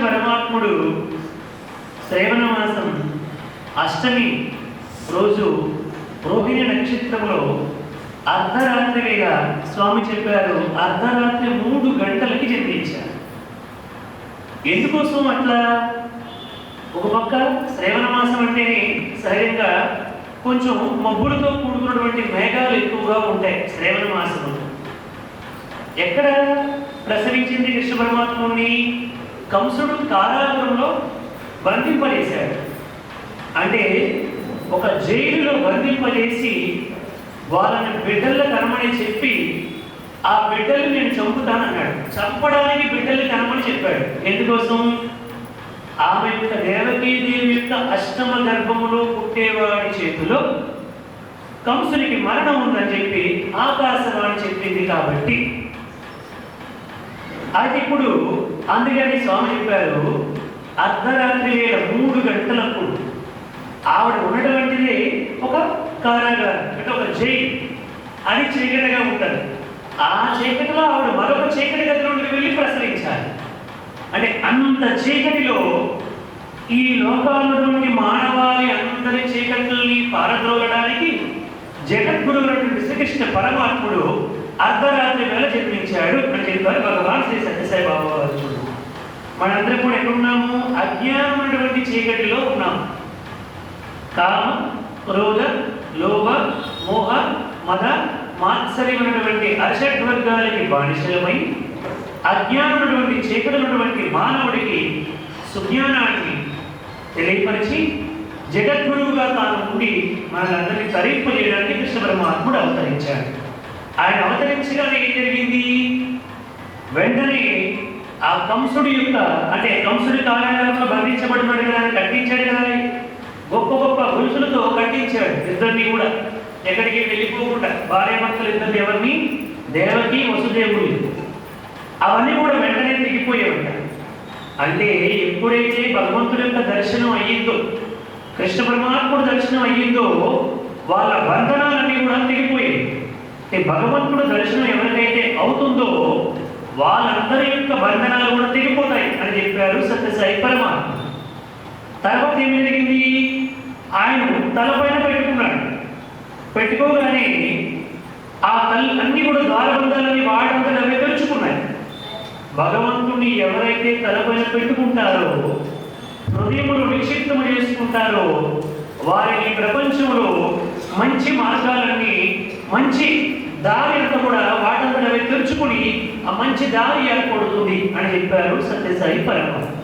పరమాత్ముడు శ్రావణ మాసం అష్టమి రోజు రోహిణి నక్షత్రంలో అర్ధరాత్రి వేళ స్వామి చెప్పారు, అర్ధరాత్రి 3 గంటలకి జన్మించారు. ఎందుకోసం అట్లా? ఒక పక్క శ్రావణ మాసం అంటేనే సహజంగా కొంచెం మబ్బులతో కూడుకున్నటువంటి మేఘాలు ఎక్కువగా ఉంటాయి. శ్రావణ మాసంలో ఎక్కడ ప్రసవించింది కృష్ణ పరమాత్ముని? కంసుడు కారాగృహంలో బంధింపజేశాడు. అంటే ఒక జైలులో బంధింపజేసి వాళ్ళని బిడ్డల్లో కనమని చెప్పి ఆ బిడ్డలు నేను చంపుతానన్నాడు. చంపడానికి బిడ్డలు కనమని చెప్పాడు. ఎందుకోసం? ఆమె యొక్క దేవకీదేవి యొక్క అష్టమ గర్భములో పుట్టేవాడి చేతిలో కంసునికి మరణం ఉందని చెప్పి ఆకాశవాణి చెప్పింది కాబట్టి. అయితే ఇప్పుడు అందుకని స్వామి చెప్పారు, అర్ధరాత్రి వేళ 3 గంటలకు ఆవిడ ఉన్నటువంటిది ఒక కారాగారం, అంటే ఒక జైలు. అది చీకటిగా ఉంటుంది. ఆ చీకటిలో ఆవిడ మరొక చీకటి గదిలోకి వెళ్ళి ప్రసరించాలి. అంటే అంత చీకటిలో ఈ లోకాలలోని మానవాళి అందరి చీకటిని పారద్రోలడానికి జగద్గురువులైనటువంటి శ్రీకృష్ణ పరమాత్ముడు అర్ధరాత్రి వేళ జన్మించాడు అని చెప్పారు భగవాన్ శ్రీ సత్యసాయి బాబా వారు. మనందరం కూడా ఎక్కడున్నాము? అజ్ఞానమైనటువంటి చీకటిలో ఉన్నాము. కామ, క్రోధ, లోభ, మోహ, మద, మాత్సర్యమైనటువంటి అషడ్వర్గాలకి బానిసలమై అజ్ఞానమైనటువంటి చీకటినటువంటి మానవుడికి సుజ్ఞానాన్ని తెలియపరిచి జగద్గురువుగా తాను ఉండి మనందరినీ తరింపు చేయడానికి కృష్ణ పరమాత్ముడు అవతరించాడు. ఆయన అవతరించగానే ఏం జరిగింది? వెంటనే ఆ కంసుడి యొక్క, అంటే కంసుడి కారాగారంలో బంధించబడినాడు కదా, కట్టించాడు కదా, గొప్ప గొప్ప గొలుసులతో కట్టించాడు ఇద్దరిని కూడా, ఎక్కడికి వెళ్ళిపోకుండా. భార్యాభర్తలు ఇద్దరు ఎవరిని? దేవకి వసుదేవుడు. అవన్నీ కూడా వెంటనే తెగిపోయేవంట. అంటే ఎప్పుడైతే భగవంతుడి యొక్క దర్శనం అయ్యిందో, కృష్ణ పరమాత్ముడు దర్శనం అయ్యిందో, వాళ్ళ బంధనాలన్నీ కూడా తెగిపోయాయి. భగవంతుడు దర్శనం ఎవరికైతే అవుతుందో వాళ్ళందరి యొక్క బంధనాలు కూడా తెగిపోతాయి అని చెప్పారు సత్యసాయి పరమాత్మ. తర్వాత ఏం జరిగింది? ఆయన తలపైన పెట్టుకున్నాడు. పెట్టుకోగానే ఆ అన్ని కూడా ద్వారబంధాలని వాడంతా అవి తెరుచుకున్నాయి. భగవంతుని ఎవరైతే తలపైన పెట్టుకుంటారో, హృదయములు నిక్షిప్తము చేసుకుంటారో, వారిని ప్రపంచంలో మంచి మార్గాలన్నీ, మంచి దారి అంతా కూడా వాటంతా అవి తెరుచుకుని ఆ మంచి దారి ఏర్పడుతుంది అని చెప్పారు సత్యసాయి పరమాత్మ.